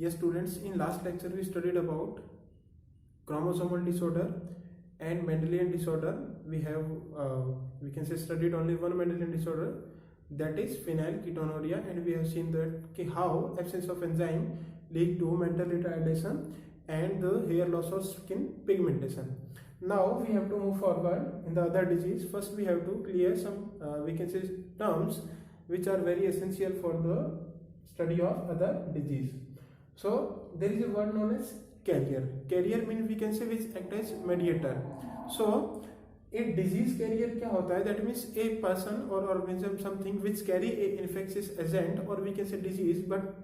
Yes, students, in last lecture we studied about chromosomal disorder and Mendelian disorder. We have, we can say, studied only one Mendelian disorder, that is phenylketonuria, and we have seen that how absence of enzyme lead to mental retardation and the hair loss or skin pigmentation. Now we have to move forward in the other disease. First we have to clear some we can say terms which are very essential for the study of other disease. So there is a word known as carrier. Carrier means we can say which act as mediator. So a disease carrier क्या होता है? That means a person or organism something which carry a infectious agent or we can say disease, but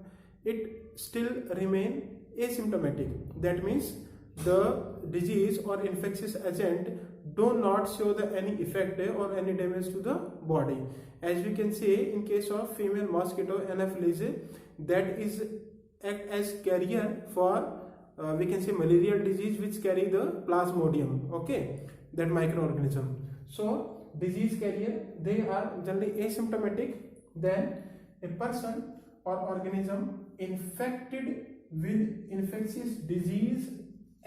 it still remain asymptomatic. That means the disease or infectious agent do not show the any effect or any damage to the body. As we can say in case of female mosquito Anopheles, that is act as carrier for we can say malarial disease which carry the plasmodium, okay, that microorganism. So disease carrier, they are generally asymptomatic. Then a person or organism infected with infectious disease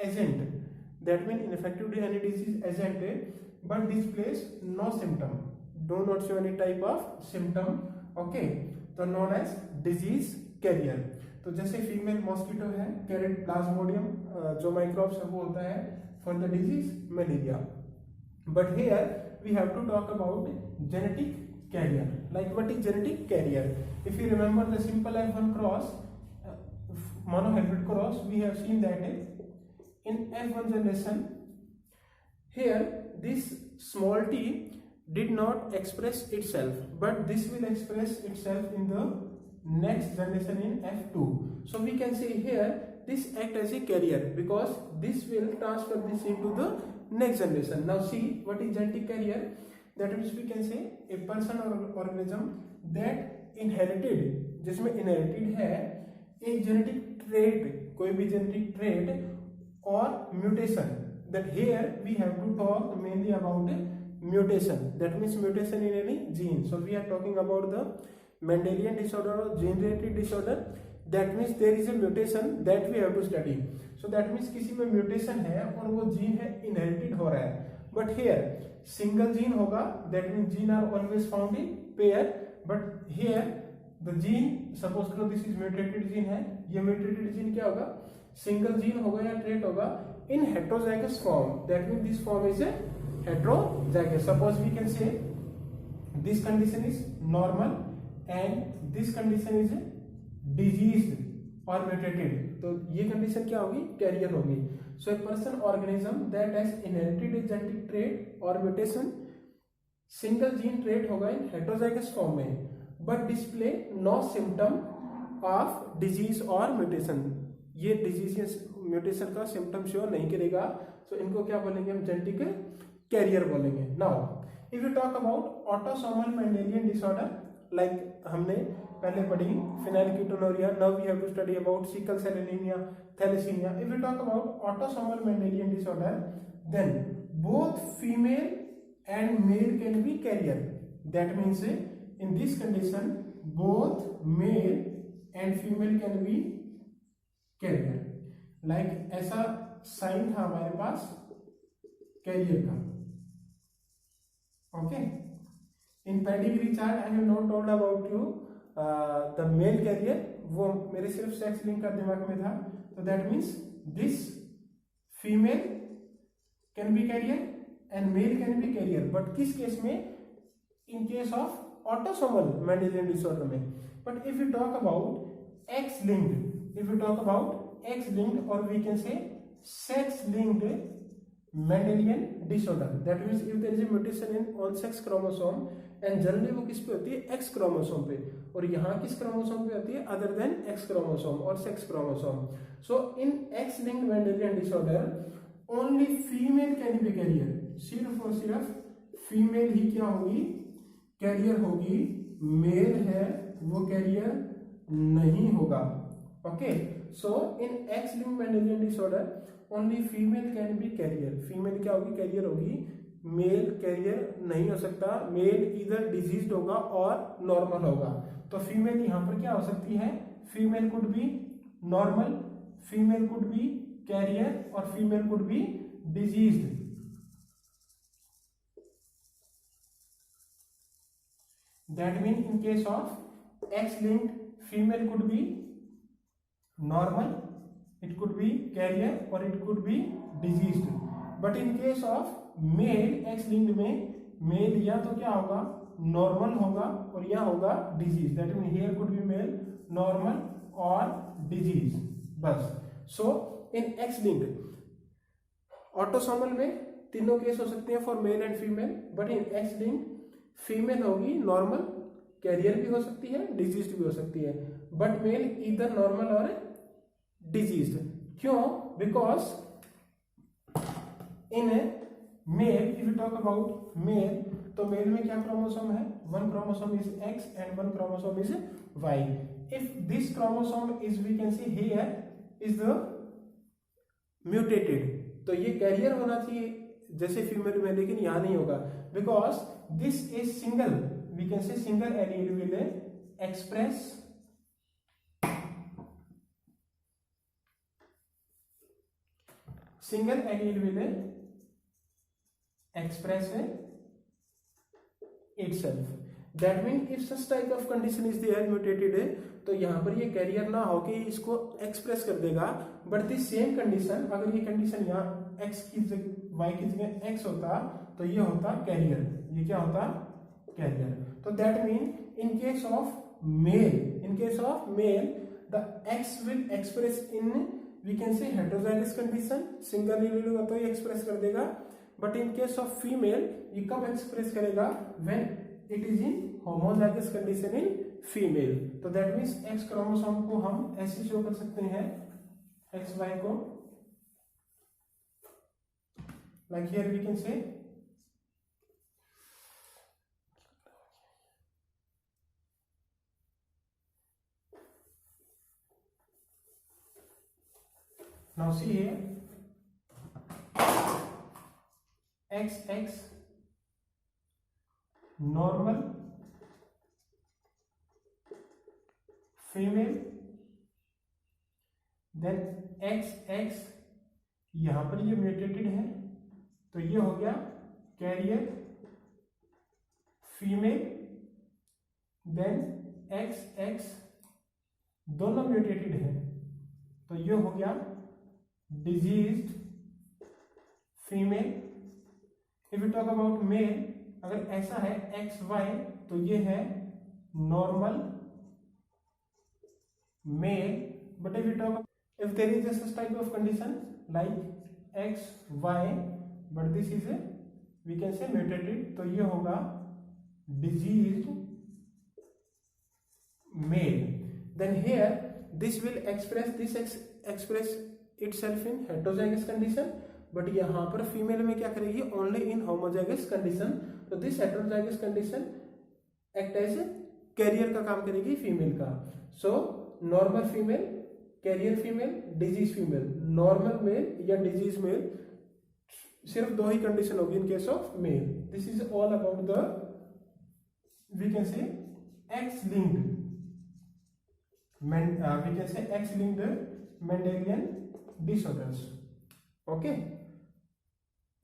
agent, that means infected with any disease agent but displays no symptom, do not show any type of symptom, okay, तो known as disease carrier. तो जैसे female mosquito है, carried plasmodium जो microbes है वो होता है for the disease malaria. But here we have to talk about genetic carrier. Like what is genetic carrier? If you remember the simple F1 cross, monohybrid cross, we have seen that in F1 generation, here this small t did not express itself, but this will express itself in the next generation in F2. So we can say here this act as a carrier because this will transfer this into the next generation. Now see what is genetic carrier. That means we can say a person or organism that inherited, जिसमें inherited है एक genetic trait, कोई भी genetic trait or mutation. That here we have to talk mainly about mutation. That means mutation in any gene. So we are talking about the Mendelian disorder or gene-related disorder. That means there is a mutation that we have to study. So that means किसी में mutation है और वो gene है inherited हो रहा है. But here single gene होगा. That means gene are always found in pair. But here the gene, suppose करो this is mutated gene है. ये mutated gene क्या होगा? Single gene होगा या trait होगा in heterozygous form. That means this form is a heterozygous. Suppose we can say this condition is normal and this condition is diseased or mutated. तो ये condition क्या होगी? Carrier होगी. So a person organism that has inherited a genetic trait or mutation, single gene trait होगा in heterozygous form में, but display no symptom of disease or mutation. ये disease mutation का symptom show नहीं करेगा. So इनको क्या बोलेंगे हम? genetic carrier बोलेंगे. Now if you talk about autosomal Mendelian disorder, like हमने पहले पढ़ी phenylketonuria, now we have to study about sickle cell anemia, thalassemia. If we talk about autosomal Mendelian disorder, then both female and male can be carrier. That means in this condition both male and female can be carrier. Like ऐसा sign था हमारे पास career का, okay. In pedigree chart I have not told about you the male carrier, वो मेरे सिर्फ sex link का दिमाग में था. So that means this female can be carrier and male can be carrier. But किस केस में? In case of autosomal Mendelian disorder में. But if we talk about X-linked, or we can say sex-linked Mendelian disorder, that means if there is a mutation in on sex chromosome and generally वो किस पे होती है? X chromosome पे. और यहाँ किस chromosome पे होती है other than X chromosome और sex chromosome. So in X-linked Mendelian disorder only female can be carrier. सिर्फ और सिर्फ फीमेल ही क्या होगी? कैरियर होगी. मेल है वो कैरियर नहीं होगा, okay. So in X-linked Mendelian disorder only female can be carrier. Female क्या होगी? कैरियर होगी. मेल कैरियर नहीं हो सकता. मेल इधर डिजीज्ड होगा और नॉर्मल होगा. तो फीमेल यहाँ पर क्या हो सकती है? Female could B normal, female could be carrier, or female could be diseased. That means in case of X-linked, female could be normal, it could be carrier, or it could be diseased. But in case of male, X-linked में mail या तो क्या होगा, normal होगा, और या होगा disease. That mean here could be male, normal और डिजीज, बस. So in X linked autosomal में तीनों केस हो सकते हैं for male and female, but in X linked female होगी नॉर्मल, कैरियर भी हो सकती है, डिजीज भी हो सकती है, बट मेल इधर नॉर्मल और डिजीज. क्यों? Because in male, if you talk about male, तो मेल में क्या क्रोमोसोम है, one chromosome is X and one chromosome is Y. If this chromosome is, we can see here is the mutated, तो ये career होना चाहिए जैसे female में, लेकिन यहां नहीं होगा, because this is single, we can say single allele will express single allele will express itself. That means if such type of condition is there mutated है, तो यहाँ पर ये कैरियर ना हो कि इसको एक्सप्रेस कर देगा, बट दिस सेम कंडीशन, अगर ये कंडीशन यहाँ x की जगह y की जगह x होता, तो ये होता कैरियर, ये क्या होता, कैरियर. तो that mean in case of male the x will express in, we can say heterozygous condition, single allele होगा तो ये एक्सप्रेस कर देगा, but in case of female ये कब एक्सप्रेस करेगा, when it is in homozygous condition in female. तो that means X chromosome को हम ऐसे शो कर सकते हैं, एक्स वाई को, like here we can say now see here XX normal female, then XX यहां पर ये म्यूटेटेड है, तो ये हो गया कैरियर फीमेल, देन XX दोनों म्यूटेटेड है, तो ये हो गया diseased female. If you talk about male, अगर ऐसा है एक्स वाई, तो ये है normal male. But if you talk, if there is such type of condition like X Y, but this is we can say mutated, तो ये होगा diseased male. Then here this will express itself in heterozygous condition, बट यहाँ पर female में क्या करेगी, only in homozygous condition. तो this heterozygous condition act as carrier का काम करेगी फीमेल का. So normal female, carrier female, disease female. Normal male या डिजीज मेल, सिर्फ दो ही कंडीशन होगी in case of male. This is all about the, we can say X linked, we can say X linked Mendelian disorders. Okay,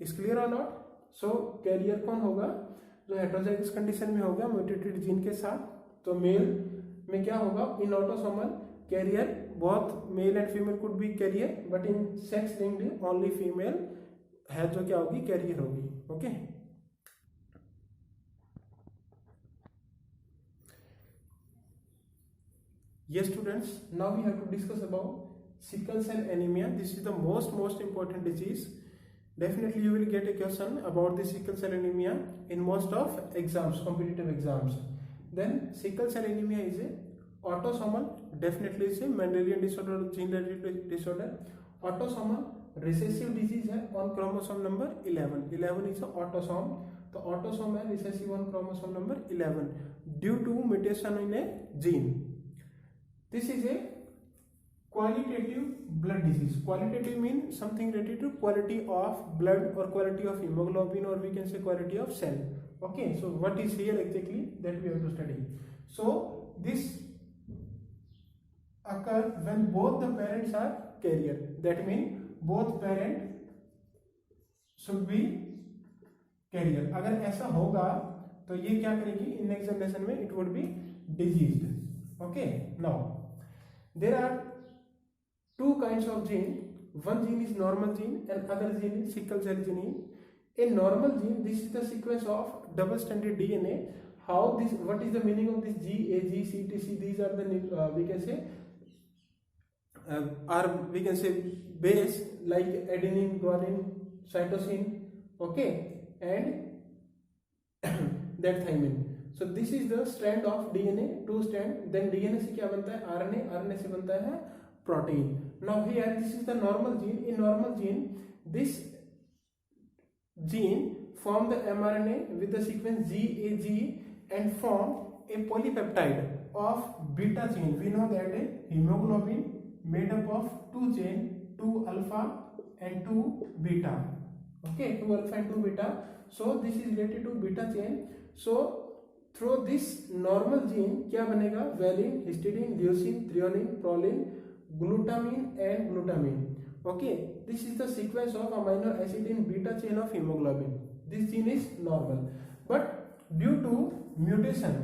is clear और not? So carrier कौन होगा, जो heterozygous condition में होगा म्यूटेटेड जीन के साथ. तो male में क्या होगा, in autosomal carrier, both male and female could be carrier, but in sex linked only female है जो क्या होगी, कैरियर होगी. Okay, yes students, now we have to discuss about sickle cell anemia. This is the most important disease. Definitely you will get a question about the sickle cell anemia in most of exams, competitive exams. Then sickle cell anemia is a autosomal, definitely is a Mendelian disorder, gene related disorder. Autosomal recessive disease है on chromosome number 11. 11 is a autosome. तो autosome है recessive on chromosome number 11 due to mutation in a gene. This is a qualitative blood disease. Qualitative means something related to quality of blood or quality of hemoglobin, or we can say quality of cell. Okay, so what is here exactly that we have to study. So this occur when both the parents are carrier. That means both parent should be carrier. अगर ऐसा होगा तो ये क्या करेगी, in next generation में it would be diseased. Okay, now there are two kinds of gene. One gene is normal gene and other gene is sickle cell gene. A normal gene, this is the sequence of double stranded DNA. How this, what is the meaning of this G, A, G, C, T, C? These are the we can say we can say base like adenine, guanine, cytosine, okay, and that thymine. So this is the strand of DNA, two strand. Then DNA से क्या बनता है, RNA, RNA से बनता है protein. Now here this is the normal gene. In normal gene, this gene form the mRNA with the sequence GAG and form a polypeptide of beta chain. We know that a hemoglobin made up of two chain, 2 alpha and 2 beta. Okay, 2 alpha and 2 beta. So this is related to beta chain. So through this normal gene क्या बनेगा, valine, histidine, leucine, threonine, proline, glutamine and glutamine. Okay, this is the sequence of amino acid in beta chain of hemoglobin. This gene is normal, but due to mutation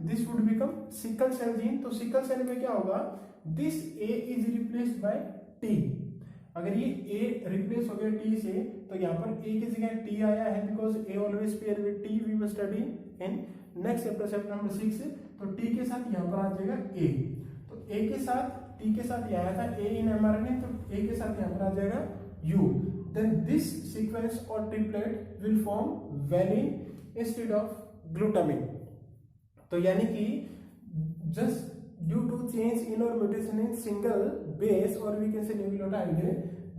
this would become sickle cell gene. तो sickle cell में क्या होगा, this A is replaced by T. अगर ये A replace हो गया T से, तो यहाँ पर A की जगह T आया है, because A always pair with T. We will study in next chapter, chapter number 6. तो T के साथ यहाँ पर आ जाएगा A. तो A के साथ T के साथ ये आया था A in mRNA, तो A के साथ यहाँ पर आ जाएगा U. Then this sequence or triplet will form valine instead of glutamine. तो यानी कि just due to change in or mutation in single base or we can say nucleotide,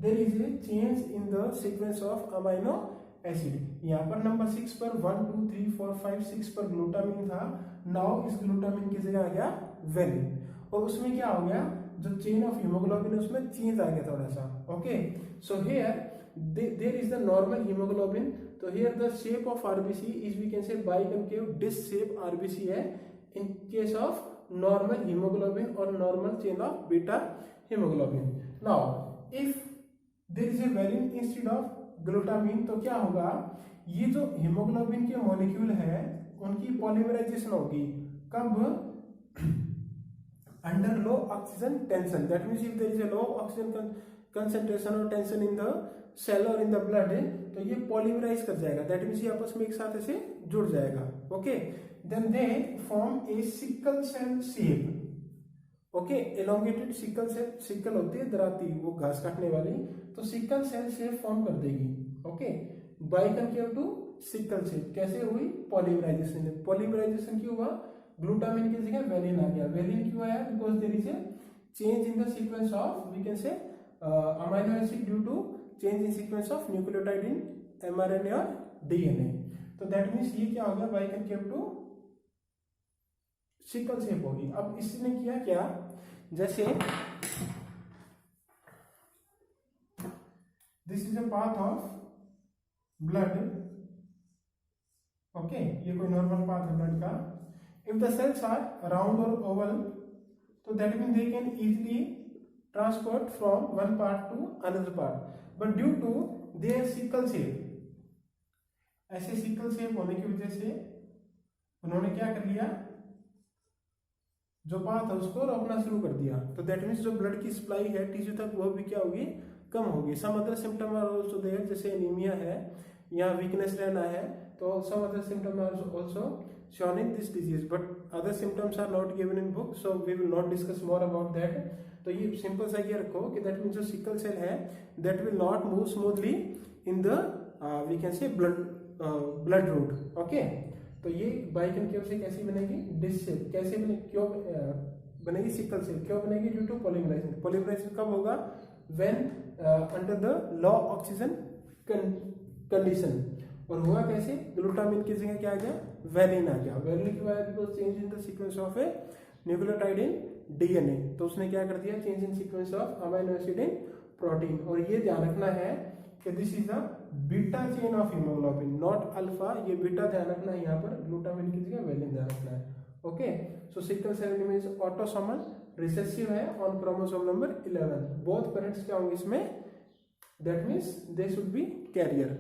there is a change in the sequence of amino acid. यहाँ पर number 6 पर 1 2 3 4 5 6 पर glutamine था. Now इस glutamine की जगह आ गया वेलिन, और उसमें क्या हो गया, जो चेन ऑफ हीमोग्लोबिन है उसमें चेंज आ गया थोड़ा सा. Okay, so here there is the normal haemoglobin. तो here the shape of RBC is we can say biconcave disc shape RBC है in case of normal hemoglobin or normal chain of beta hemoglobin. Now if there is a valine instead of glutamine, तो क्या होगा, ये जो hemoglobin के molecule है उनकी polymerisation होगी कब, under low oxygen tension. That means if there is a low oxygen concentration or tension in the cell or in the blood, तो ये पॉलीमराइज कर जाएगा. That means ये आपस में एक साथ ऐसे जुड़ जाएगा. Okay, then they form a sickle cell shape. Okay, elongated sickle cell, sickle होती है दराती, वो घास काटने वाली, तो sickle cell shape फॉर्म कर देगी. Okay, biconcave to sickle shape कैसे हुई, पॉलीमराइजेशन. पॉलीमराइजेशन क्यों हुआ, ग्लूटामिन की जगह वेलिन आ गया. वेलिन क्यों आया, because there is a change in the sequence of we can say amino acid due to change in sequence of nucleotide in mRNA और डीएनए. तो दैट मीन्स ये क्या हो गया, बाइकनकेव टू सिकल शेप होगी. अब इसने किया क्या, जैसे this is a path of blood. Okay, ये कोई नॉर्मल पाथ है ब्लड का. If the cells are round और ओवल, तो that mean they can easily transport from one part to another part. But due to their sickle shape, ऐसे sickle shape होने की वजह से उन्होंने क्या कर लिया, जो पाथ है उसको रोकना शुरू कर दिया. तो दैट मीन्स जो ब्लड की सप्लाई है टिश्यू तक वो भी क्या होगी, कम होगी. Some other symptom are also there, जैसे एनीमिया है या वीकनेस रहना है, तो some other symptom are also shown in this disease, but other symptoms are not given in book, so we will not discuss more about that. तो ये simple सा ये रखो कि दैट मीन्स जो सिकल सेल है that will not move smoothly in the we can say blood route. Okay, तो ये बाइकनकेव से कैसी बनेगी, डिस्क शेप. कैसे बने, क्यों बनेगी सिकल शेप, क्यों बनेगी, ड्यू टू पॉलीमराइजेशन. पॉलीमराइजेशन कब होगा, when under the low oxygen condition. और हुआ कैसे, ग्लूटामिन की जगह क्या आ गया, वेलिन आ गया. वेलिन क्यों आया, because change in the sequence of A nucleotide in DNA. तो उसने क्या कर दिया, change in sequence of amino acid in protein. और ये ध्यान रखना है कि this is the beta chain of haemoglobin, not alpha. ये बीटा ध्यान रखना है यहाँ पर, ग्लूटामिन की जगह वेलिन ध्यान रखना है. Okay, so sickle cell anaemia is autosomal recessive है on chromosome number 11। Both parents क्या होंगे इसमें, that means they should be carrier.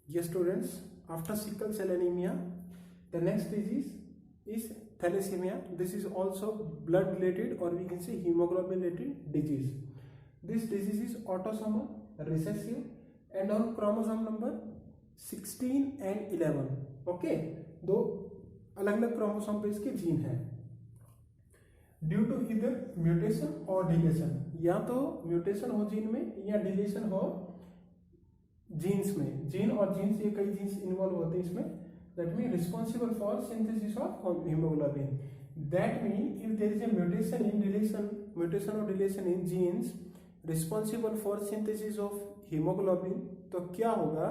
Yes students, after sickle cell anemia, the next disease is thalassemia. This is also blood related, or we can say hemoglobin related disease. This disease is autosomal recessive and on chromosome number 16 and 11. Okay, दो अलग अलग chromosome पे इसके gene हैं। Due to इधर mutation और deletion, या तो म्यूटेशन हो जीन में या डिलीशन हो जीन्स में। जीन और जीन्स, ये कई जीन्स इन्वॉल्व होते हैं इसमें। That mean responsible for synthesis of haemoglobin. That mean if there is a mutation in deletion, mutation और deletion in genes responsible for synthesis of haemoglobin, तो क्या होगा,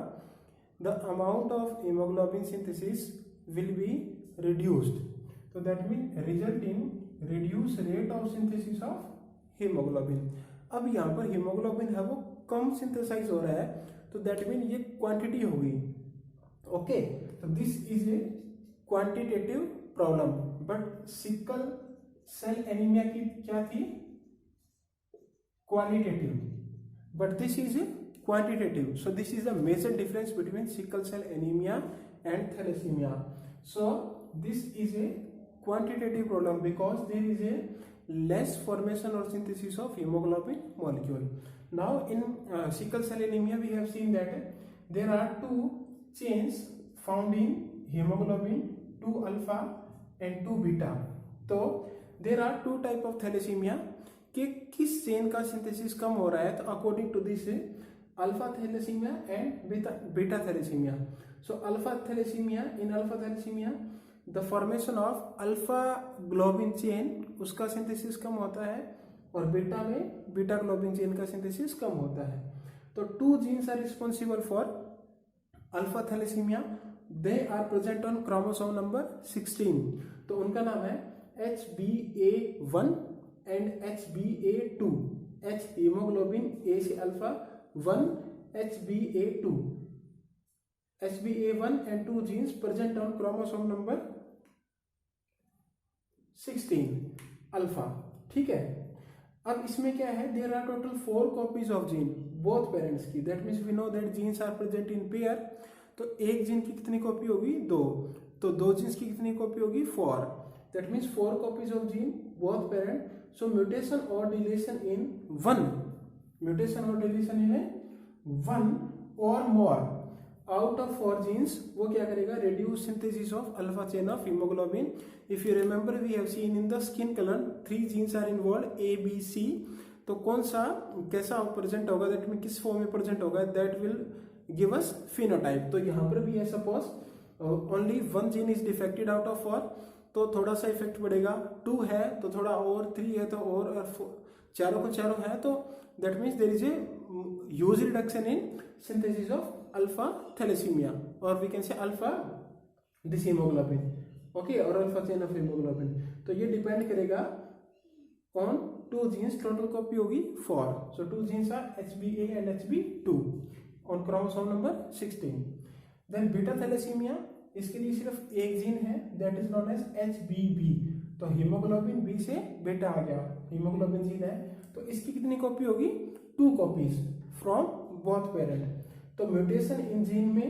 the amount of haemoglobin synthesis will be reduced. तो that mean result in reduce rate of synthesis of haemoglobin. अब यहाँ पर haemoglobin है वो कम सिंथेसाइज हो रहा है, तो दैट मीन ये क्वांटिटी होगी। ओके, तो this is a quantitative problem. But sickle cell anaemia की क्या थी, qualitative, but this is a quantitative. So this is the major difference between sickle cell anaemia and thalassaemia. So this is a quantitative problem because there is a less formation or synthesis of hemoglobin molecule. Now in sickle cell anemia we have seen that there are two chains found in hemoglobin, 2 alpha and 2 beta. So there are two type of thalassemia कि किस chain का synthesis कम हो रहा है, तो according to this alpha thalassaemia and beta thalassaemia. So alpha thalassaemia, in alpha thalassaemia the formation of alpha globin chain, उसका synthesis कम होता है, और बीटा में बीटा ग्लोबिन चेन का सिंथेसिस कम होता है। तो two genes are responsible for alpha thalassaemia, they are present on chromosome number 16। तो उनका नाम है HbA1 and HbA2। H haemoglobin, A से alpha, 1 HbA2। HbA1 and 2 genes present on chromosome number 16 alpha. ठीक है, अब इसमें क्या है, there are total 4 copies of gene both parents की। That means we know that genes are present in pair. तो एक जीन की कितनी कॉपी होगी, 2। तो 2 जीन्स की कितनी कॉपी होगी, 4। That means 4 copies of gene both parent. So mutation और डिलीशन इन 1, म्यूटेशन और डिलीशन इन 1 और मोर आउट ऑफ 4 जीन्स, वो क्या करेगा, reduce synthesis of alpha chain of haemoglobin. If you remember we have seen in the skin colour 3 genes are involved, A B C। तो कौन सा कैसा प्रेजेंट होगा, दैट मीन किस फॉर्म में प्रेजेंट होगा, that will give us phenotype. तो यहाँ पर भी है, suppose only 1 gene is defected out of 4, तो थोड़ा सा इफेक्ट पड़ेगा। 2 है तो थोड़ा और, 3 है तो और 4 को चारों है, तो that means there is a huge reduction in synthesis of alpha thalassaemia, और we can say alpha this haemoglobin. Okay, और अल्फा चेन ऑफ हीमोग्लोबिन। तो ये डिपेंड करेगा ऑन 2 जीन्स, टोटल कॉपी होगी 4। So 2 genes are HbA and Hb2 on chromosome number 16। Then beta thalassaemia, इसके लिए सिर्फ एक जीन है, that is known as HbB। तो हीमोग्लोबिन बी से बेटा आ गया, हीमोग्लोबिन जीन है, तो इसकी कितनी कॉपी होगी, 2 कॉपीज फ्रॉम बोथ पेरेंट। तो म्यूटेशन इन जीन में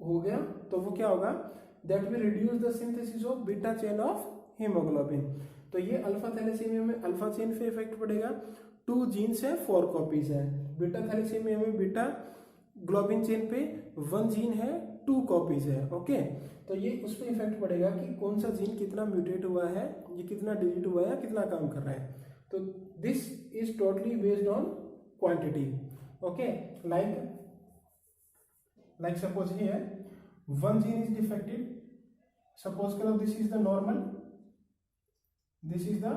हो गया, तो वो क्या होगा, that will reduce the synthesis of beta chain of haemoglobin. तो ये अल्फा थैलेसीमिया में अल्फा चेन पे इफेक्ट पड़ेगा। 2 जीन्स है, 4 कॉपीज है। बीटा थैलेसीमिया में बीटा ग्लोबिन चेन पे 1 जीन है, 2 कॉपीज है। ओके, तो ये उस पर इफेक्ट पड़ेगा कि कौन सा जीन कितना म्यूटेट हुआ है, ये कितना डिलीट हुआ है, कितना काम कर रहा है। तो this is totally based on quantity. Okay, like suppose here 1 gene is defective, suppose करो this is the normal, this is the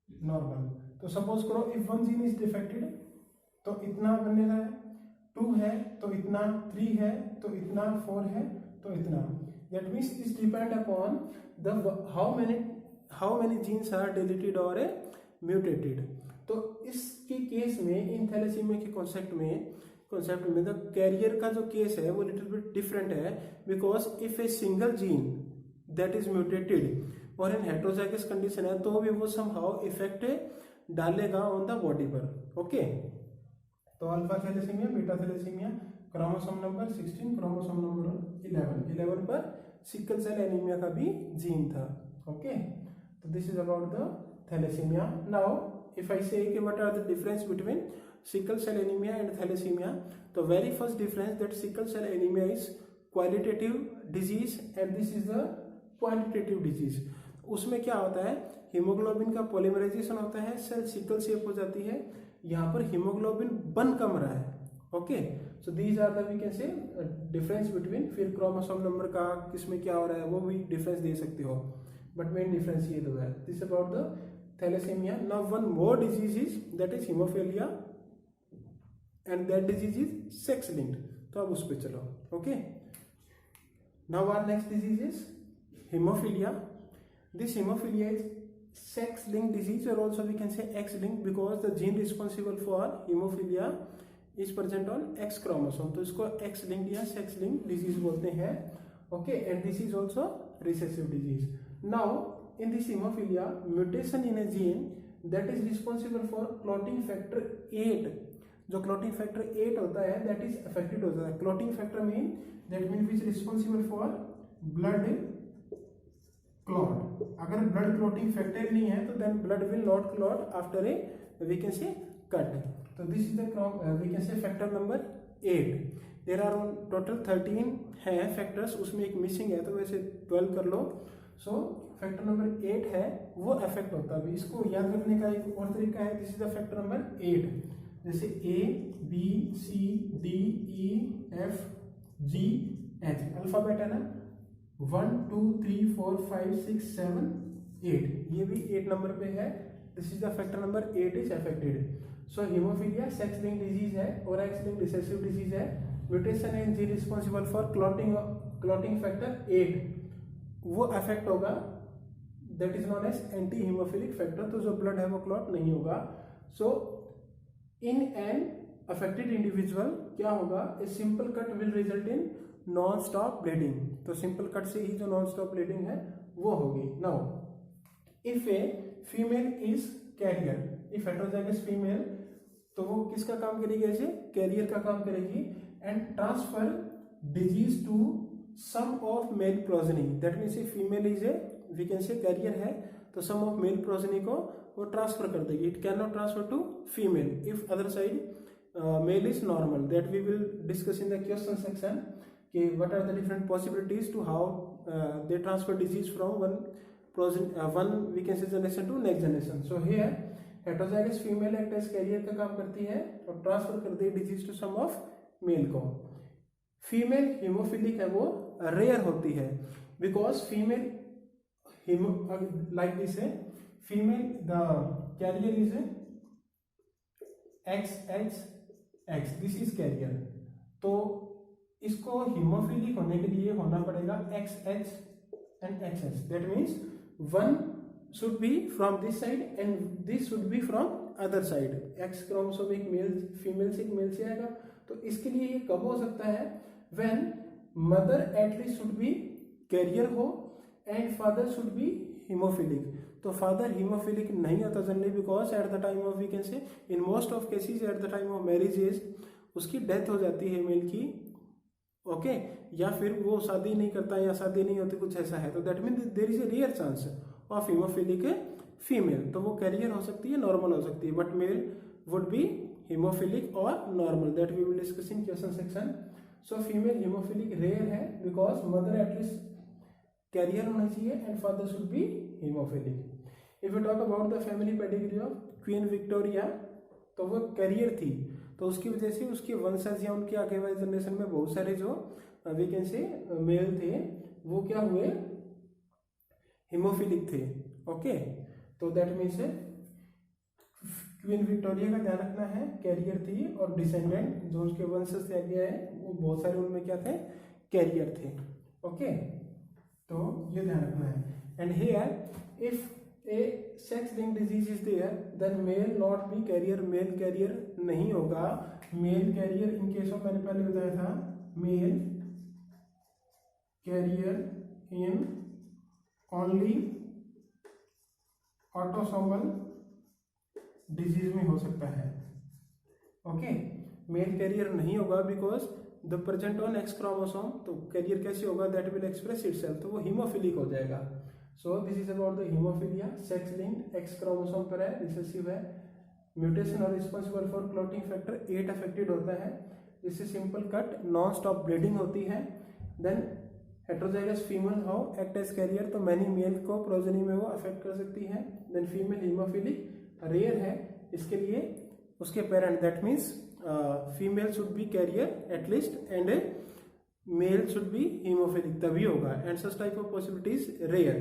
normal। तो suppose करो if 1 gene is defected तो इतना बनने रहा है, 2 है तो इतना, 3 है तो इतना, 4 है तो इतना। that means it depend upon the how many genes are deleted or mutated। तो इसके केस में इन थैलेसीमिया के कॉन्सेप्ट में कॉन्सेप्ट में द कैरियर का जो केस है वो लिटिल बिट डिफरेंट है, because if a single gene that is mutated और इन हेट्रोजाइगस कंडीशन है तो भी वो समहाउ इफेक्ट डालेगा ऑन द बॉडी पर। ओके, तो alpha thalassemia, beta thalassemia, chromosome number 16, chromosome number 11 पर सिकल सेल एनीमिया का भी जीन था। ओके, तो this is about the thalassaemia. Now if I say कि what are the difference between sickle cell anaemia and thalassaemia, तो very first difference that sickle cell anaemia is qualitative disease and this is the quantitative disease. उसमें क्या होता है, haemoglobin का polymerisation होता है, cell sickle shape हो जाती है, यहाँ पर हीमोग्लोबिन बन कम रहा है। Okay, so these are the we can say difference between, फिर क्रोमोसोम नंबर का किसमें क्या हो रहा है वो भी डिफरेंस दे सकते हो, बट मेन डिफरेंस ये दो है। This about the thalassaemia. Now one more disease is that is hemophilia and that disease is sex linked, तो अब उस पर चलो। Okay, now our next disease is hemophilia. This hemophilia is sex-linked disease, or also we can say X-linked, because the gene responsible for hemophilia is present on X chromosome. तो इसको X-linked या sex-linked disease बोलते हैं. Okay, and this is also recessive disease. Now, in this hemophilia, mutation in a gene that is responsible for clotting factor 8, जो clotting factor 8 होता है, that is affected होता है. Clotting factor mean that means which is responsible for blood clot. अगर blood clotting factor नहीं है तो then blood will not clot after a we can say cut. तो this is the we can say factor number 8। There are total 13 है factors, उसमें एक missing है तो वैसे 12 कर लो। सो फैक्टर नंबर 8 है वो अफेक्ट होता है। इसको याद रखने का एक और तरीका है, this is the factor number 8, जैसे A B C D E F G H alphabet है ना, 1 2 3 4 5 6 7 8, ये भी 8 नंबर पे है। This is the factor number 8 is affected. So hemophilia sex link disease है और एक्स लिंक रिसेसिव डिजीज है। Mutation in gene responsible for clotting factor 8 वो अफेक्ट होगा, that is non as anti hemophilic factor, तो जो blood है वो clot नहीं होगा। So in an affected individual क्या होगा, a simple cut will result in non stop bleeding. तो सिंपल कट से ही जो नॉन स्टॉप ब्लीडिंग है वो होगी। Now if a female is carrier, if heterozygous female, तो वो किसका काम करेगी, ऐसे कैरियर का काम करेगी, and transfer disease to some of male progeny. That means a female is a we can say carrier है तो सम ऑफ मेल प्रोजेनी को वो ट्रांसफर कर देगी। It can not transfer to female if other side male is normal. That we will discuss in the question section कि what are the different possibilities to how they transfer disease from one we can say generation to next generation. So here heterozygous female act as carrier का काम करती है और transfer कर दे disease to some of male को। Female haemophilic है वो रेयर होती है, बिकॉज फीमेल लाइक दिस है, female the carrier is XX, this is carrier. तो इसको हीमोफिलिक होने के लिए होना पड़ेगा XX and XH। That means one should be from this side and this should be from other side. X chromosome एक male female से एक मेल से आएगा। तो इसके लिए ये कब हो सकता है, when mother at least should be carrier हो and father should be haemophilic. तो फादर हीमोफिलिक नहीं होता generally, because at the time of we can say in most of cases at the time of marriage age उसकी death हो जाती है mail की। Okay, या फिर वो शादी नहीं करता या शादी नहीं होती, कुछ ऐसा है, तो that mean there is a rare chance of hemophilic female. तो वो कैरियर हो सकती है, नॉर्मल हो सकती है, but male would be haemophilic और normal. That we will discuss in question section. So female haemophilic rare है बिकॉज मदर एटलीस्ट कैरियर होना चाहिए and father should be haemophilic. If you talk about the family pedigree of Queen Victoria, तो वो career थी, तो उसकी वजह से उसके वंशज या उनके आगे वाले जनरेशन में बहुत सारे जो वी कैन से मेल थे वो क्या हुए, हीमोफिलिक थे। ओके, तो दैट मीन्स क्वीन विक्टोरिया का ध्यान रखना है, कैरियर थी और डिसेंडेंट जो उसके वंशज से आगे आए वो बहुत सारे उनमें क्या थे, कैरियर थे। ओके, तो ये ध्यान रखना है। And here if a sex link disease is there then male not be carrier, male carrier नहीं होगा male carrier in case of, मैंने पहले बताया था, male carrier in only autosomal disease में हो सकता है। ओके, मेल कैरियर नहीं होगा because the present on X chromosome, तो कैरियर कैसे होगा, दैट विल एक्सप्रेस इटसेल्फ, तो वो हीमोफिलिक हो जाएगा। So this is about the hemophilia. Sex linked, X chromosome पर है, रिसेसिव है, म्यूटेशन और responsible for clotting factor 8 affected होता है, जिससे simple cut non stop bleeding होती है। Then heterozygous female how act as carrier, तो मैनी मेल को प्रोजेनी में वो अफेक्ट कर सकती है। देन फीमेल हीमोफिलिक रेयर है, इसके लिए उसके parent, that means female should be carrier at least and male should be hemophilic, तभी होगा। And such type of possibilities rare.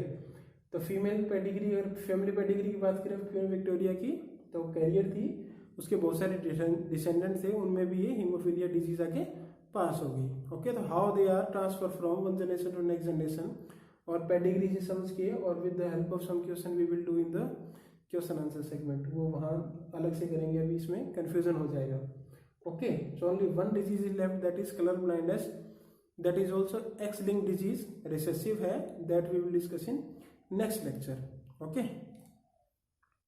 तो फीमेल पेडिग्री और फैमिली पेडिग्री की बात करें क्वीन विक्टोरिया की, तो कैरियर थी, उसके बहुत सारे डिसेंडेंट थे, उनमें भी ये हीमोफीलिया डिजीज आके पास हो गई। ओके, तो how they are transfer from one generation to next generation, और पेडिग्री से समझ के, और with the help of some question we will do in the question answer segment, वो वहाँ अलग से करेंगे, अभी इसमें कंफ्यूजन हो जाएगा। Okay, so only one disease is left, that is colour blindness, that is also X link disease, recessive है, that we will discuss in next lecture. Okay.